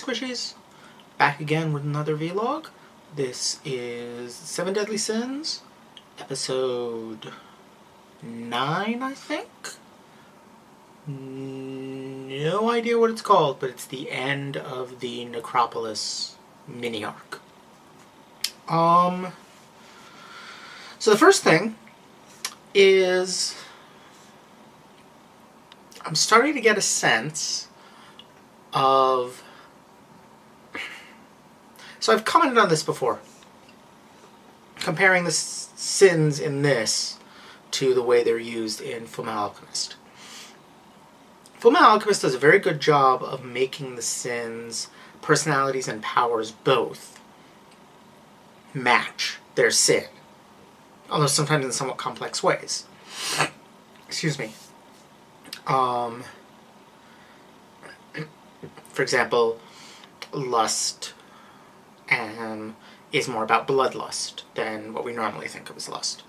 Squishies, back again with another vlog. This is 7 Deadly Sins, episode 9, I think? No idea what it's called, but it's the end of the Necropolis mini-arc. So the first thing is I'm starting to get a sense of... So I've commented on this before, comparing the sins in this to the way they're used in Fullmetal Alchemist. Fullmetal Alchemist does a very good job of making the sins, personalities, and powers both match their sin, although sometimes in somewhat complex ways. Excuse me. For example, lust is more about bloodlust than what we normally think of as lust,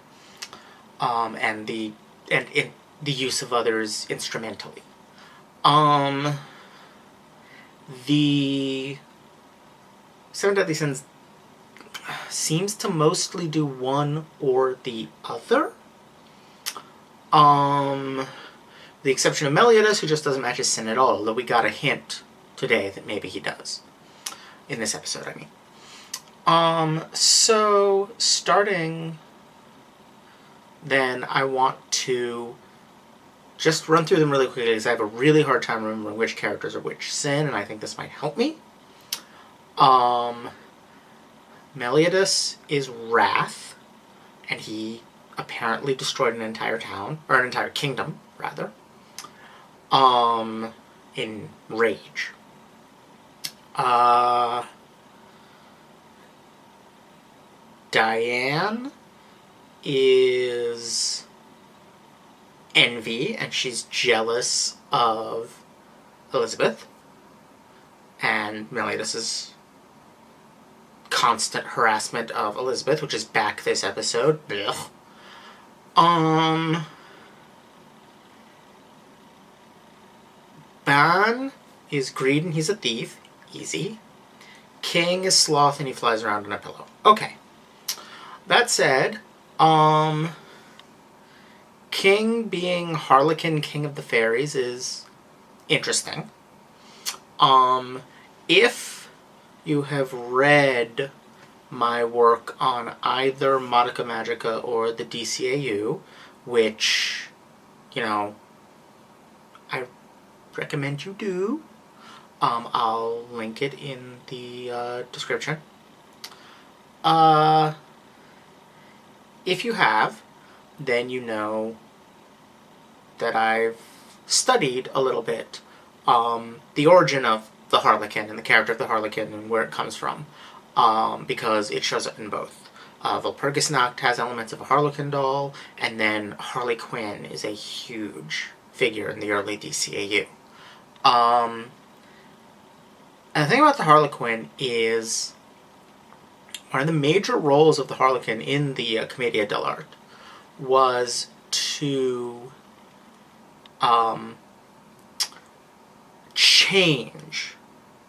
and the use of others instrumentally. The 7 Deadly Sins seems to mostly do one or the other. The exception of Meliodas, who just doesn't match his sin at all, although we got a hint today that maybe he does. In this episode, I mean. So, starting then, I want to just run through them really quickly, because I have a really hard time remembering which characters are which sin, and I think this might help me. Meliodas is Wrath, and he apparently destroyed an entire town, or an entire kingdom, rather, in rage. Diane is Envy, and she's jealous of Elizabeth. And Meliodas is constant harassment of Elizabeth, which is back this episode. Blech. Ban is Greed, and he's a thief. Easy. King is Sloth, and he flies around on a pillow. Okay. That said, King being Harlequin, King of the Fairies, is interesting. If you have read my work on either Madoka Magica or the DCAU, which, I recommend you do, I'll link it in the description. If you have, then you know that I've studied a little bit the origin of the Harlequin and the character of the Harlequin and where it comes from, because it shows up in both. Walpurgisnacht has elements of a Harlequin doll, and then Harley Quinn is a huge figure in the early DCAU. And the thing about the Harlequin is one of the major roles of the Harlequin in the Commedia dell'arte was to change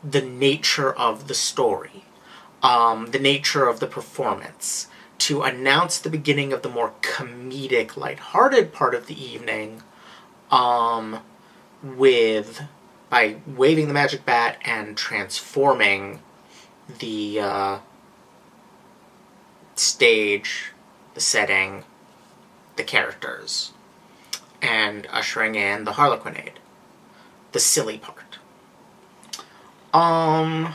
the nature of the story, the nature of the performance, to announce the beginning of the more comedic, lighthearted part of the evening, by waving the magic bat and transforming the stage, the setting, the characters, and ushering in the Harlequinade, the silly part. I'm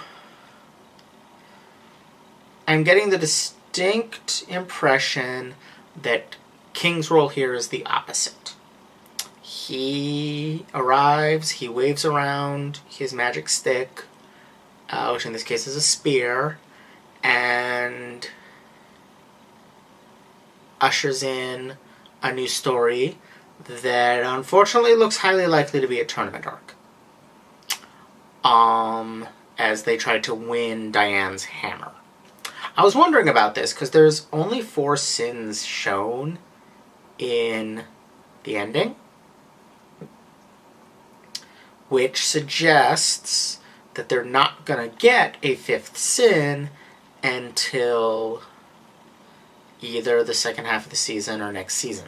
getting the distinct impression that King's role here is the opposite. He arrives, he waves around his magic stick, which in this case is a spear, and ushers in a new story that unfortunately looks highly likely to be a tournament arc. As they try to win Diane's hammer. I was wondering about this, because there's only 4 sins shown in the ending, which suggests that they're not going to get a fifth sin until either the second half of the season or next season,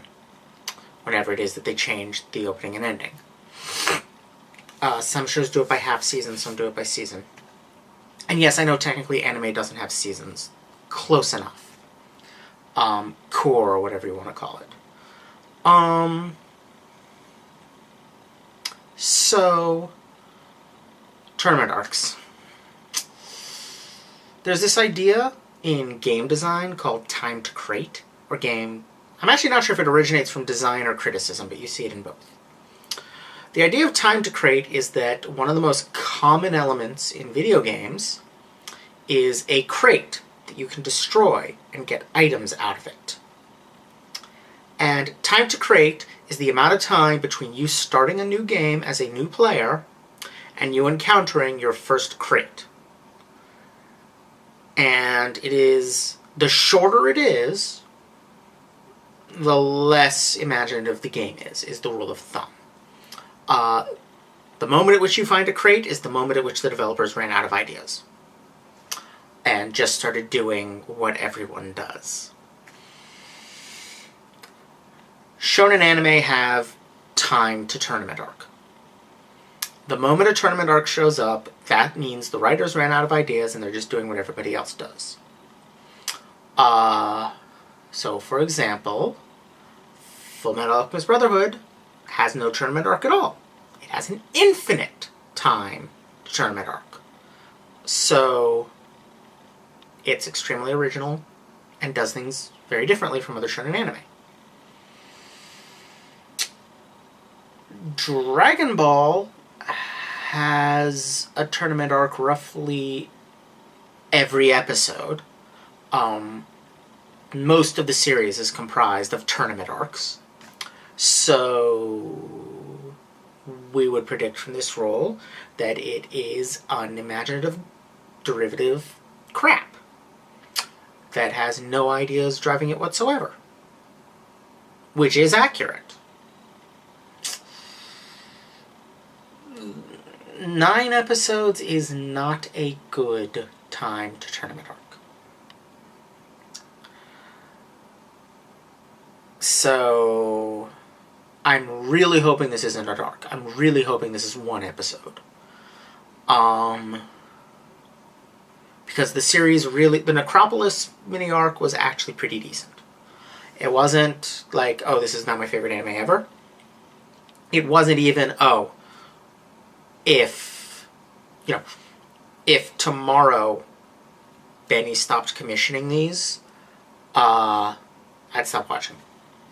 whenever it is that they change the opening and ending. Some shows do it by half season, some do it by season. And yes, I know technically anime doesn't have seasons. Close enough. Core, or whatever you want to call it. So, tournament arcs. There's this idea in game design called time to crate, or game... I'm actually not sure if it originates from design or criticism, but you see it in both. The idea of time to crate is that one of the most common elements in video games is a crate that you can destroy and get items out of it. And time to crate is the amount of time between you starting a new game as a new player and you encountering your first crate. And it is, the shorter it is, the less imaginative the game is the rule of thumb. The moment at which you find a crate is the moment at which the developers ran out of ideas and just started doing what everyone does. Shonen anime have time to tournament arc. The moment a tournament arc shows up, that means the writers ran out of ideas and they're just doing what everybody else does. So, for example, Fullmetal Alchemist Brotherhood has no tournament arc at all. It has an infinite time to tournament arc. So, it's extremely original and does things very differently from other shonen anime. Dragon Ball has a tournament arc roughly every episode. Most of the series is comprised of tournament arcs. So we would predict from this role that it is unimaginative, derivative crap that has no ideas driving it whatsoever. Which is accurate. 9 episodes is not a good time to tournament arc. So, I'm really hoping this isn't an arc. I'm really hoping this is 1 episode. Because the series really... The Necropolis mini-arc was actually pretty decent. It wasn't like, oh, this is not my favorite anime ever. It wasn't even, oh... If tomorrow Benny stopped commissioning these, I'd stop watching.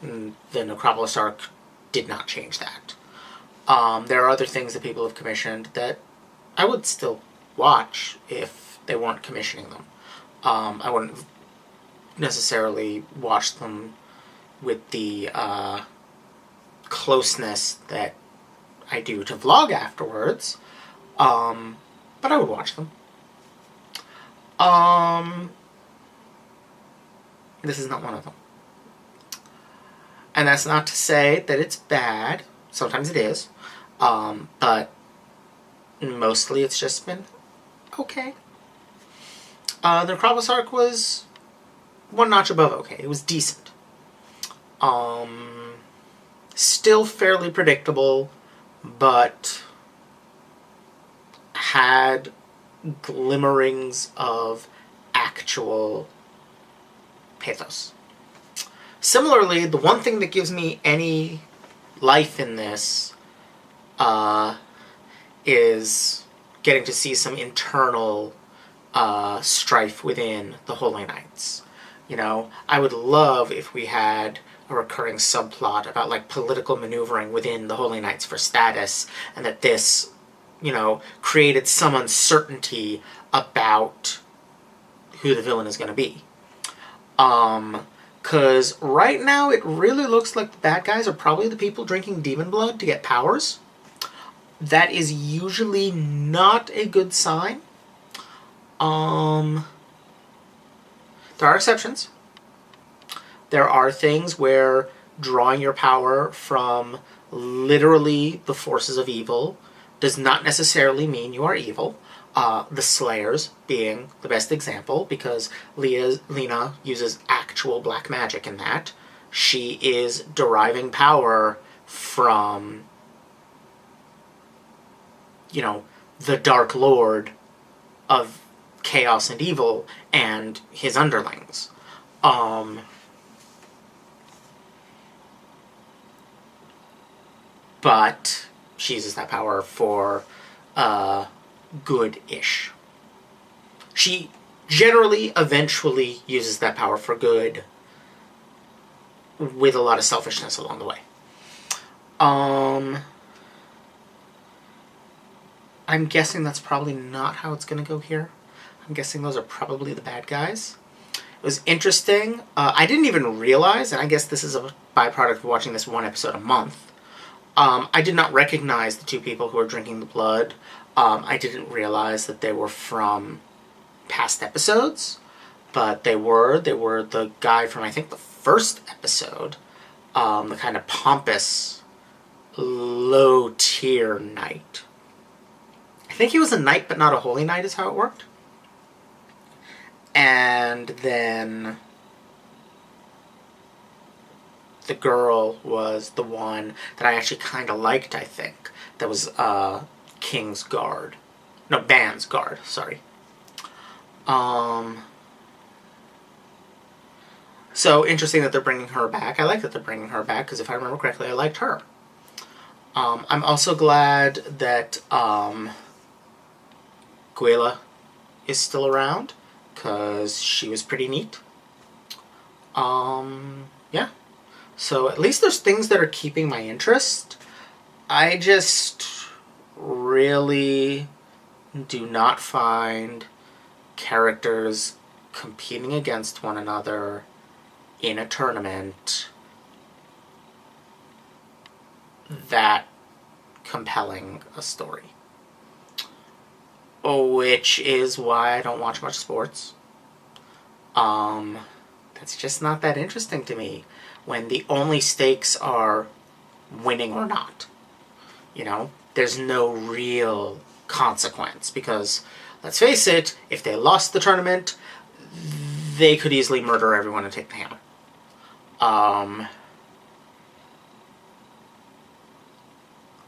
The Necropolis arc did not change that. There are other things that people have commissioned that I would still watch if they weren't commissioning them. I wouldn't necessarily watch them with the closeness that I do to vlog afterwards, but I would watch them. This is not one of them. And that's not to say that it's bad. Sometimes it is. But mostly it's just been okay. The Necropolis arc was one notch above okay. It was decent. Still fairly predictable, but had glimmerings of actual pathos. Similarly, the one thing that gives me any life in this is getting to see some internal strife within the Holy Knights. You know, I would love if we had a recurring subplot about, like, political maneuvering within the Holy Knights for status, and that this, you know, created some uncertainty about who the villain is going to be. Because right now it really looks like the bad guys are probably the people drinking demon blood to get powers. That is usually not a good sign. There are exceptions. There are things where drawing your power from literally the forces of evil does not necessarily mean you are evil. The Slayers being the best example, because Lena uses actual black magic in that. She is deriving power from, the Dark Lord of chaos and evil and his underlings. But she uses that power for good-ish. She generally, eventually uses that power for good, with a lot of selfishness along the way. I'm guessing that's probably not how it's going to go here. I'm guessing those are probably the bad guys. It was interesting. I didn't even realize, and I guess this is a byproduct of watching this one episode a month, I did not recognize the two people who were drinking the blood. I didn't realize that they were from past episodes, but they were the guy from, I think, the first episode, the kind of pompous, low-tier knight. I think he was a knight, but not a holy knight, is how it worked. And then the girl was the one that I actually kind of liked, I think. That was King's Guard. No, Ban's Guard, sorry. So, interesting that they're bringing her back. I like that they're bringing her back, because if I remember correctly, I liked her. I'm also glad that Guela is still around, because she was pretty neat. Yeah. So, at least there's things that are keeping my interest. I just really do not find characters competing against one another in a tournament that compelling a story. Which is why I don't watch much sports. That's just not that interesting to me when the only stakes are winning or not. There's no real consequence, because, let's face it, if they lost the tournament, they could easily murder everyone and take the hammer.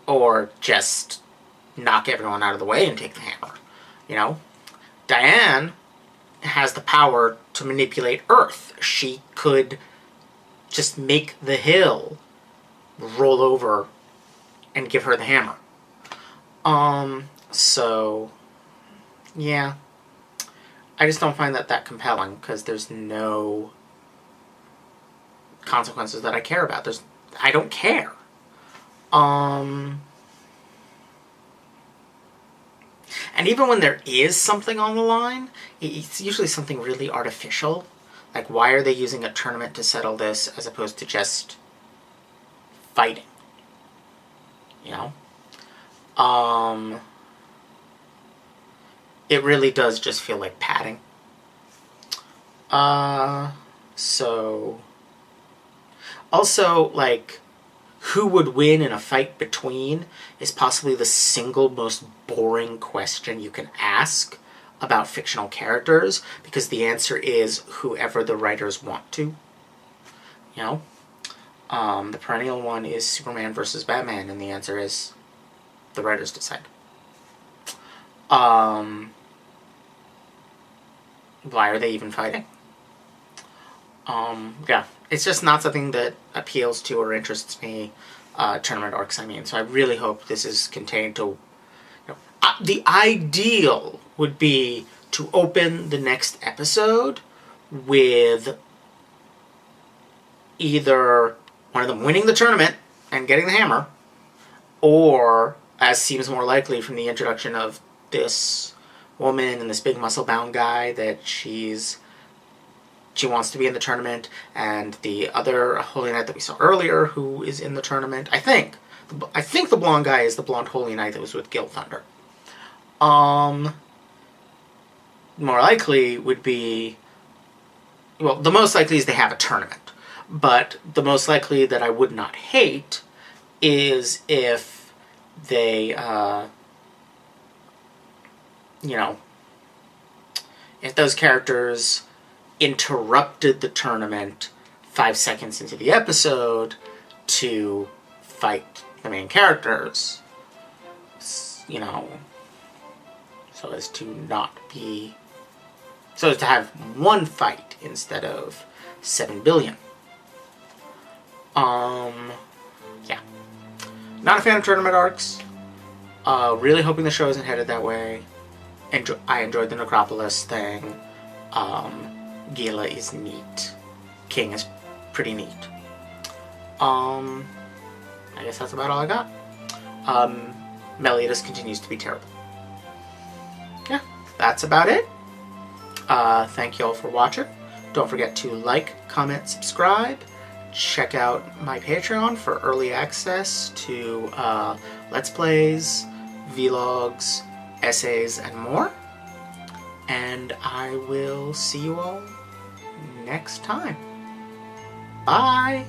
Or just knock everyone out of the way and take the hammer. Diane has the power to manipulate Earth. She could just make the hill roll over and give her the hammer. So, yeah. I just don't find that compelling, because there's no consequences that I care about. I don't care. And even when there is something on the line, it's usually something really artificial. Like, why are they using a tournament to settle this as opposed to just fighting? It really does just feel like padding. So... Also, who would win in a fight between is possibly the single most boring question you can ask about fictional characters, because the answer is whoever the writers want to. The perennial one is Superman versus Batman, and the answer is the writers decide. Why are they even fighting? Yeah, it's just not something that appeals to or interests me, tournament arcs, I mean. So I really hope this is contained to... the ideal would be to open the next episode with either one of them winning the tournament and getting the hammer, or, as seems more likely from the introduction of this woman and this big muscle-bound guy, that she wants to be in the tournament, and the other Holy Knight that we saw earlier who is in the tournament. I think the blonde guy is the blonde Holy Knight that was with Guild Thunder. More likely would be... Well, the most likely is they have a tournament. But the most likely that I would not hate is if they you know, if those characters interrupted the tournament 5 seconds into the episode to fight the main characters, you know, so as to have one fight instead of 7 billion. Yeah. Not a fan of tournament arcs. Really hoping the show isn't headed that way. I enjoyed the Necropolis thing. Gila is neat. King is pretty neat. I guess that's about all I got. Meliodas continues to be terrible. Yeah, that's about it. Thank you all for watching. Don't forget to like, comment, subscribe. Check out my Patreon for early access to Let's Plays, Vlogs, essays, and more. And I will see you all next time. Bye!